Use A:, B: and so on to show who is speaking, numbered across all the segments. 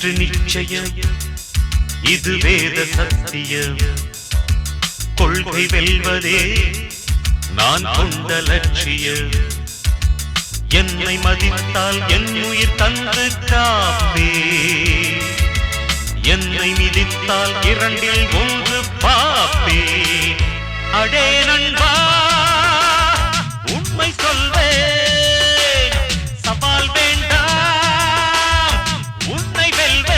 A: வெற்றி நிச்சயம் இது வேத சத்தியம் கொள்கை வெல்வதே நான் கொண்ட லட்சியம் என்னை மதித்தால் என் உயிர் தந்து காப்பே என்னை மிதித்தால் இரண்டில் ஒன்று பாப்பே அடே நண்பா உண்மை சொல்வேன் சவால் வேண்டாம் உன்னை வெல்வேன்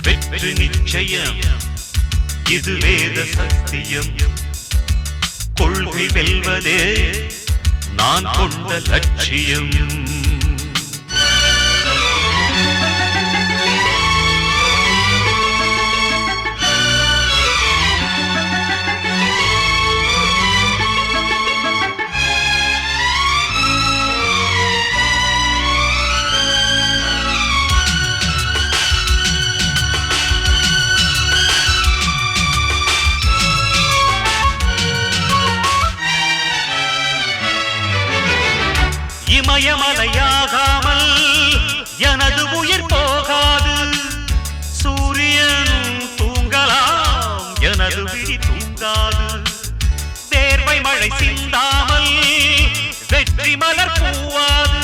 A: வெற்றி நிச்சயம் இது வேத சத்தியம் கொள்கை வெல்வதே நான் கொண்ட லட்சியம் இமயமலையாகாமல் எனது உயிர் போகாது சூரியன் தூங்கலாம் எனது விழி தூங்காது தேர்வை மழை சிந்தாமல் வெற்றி மலர் பூவாது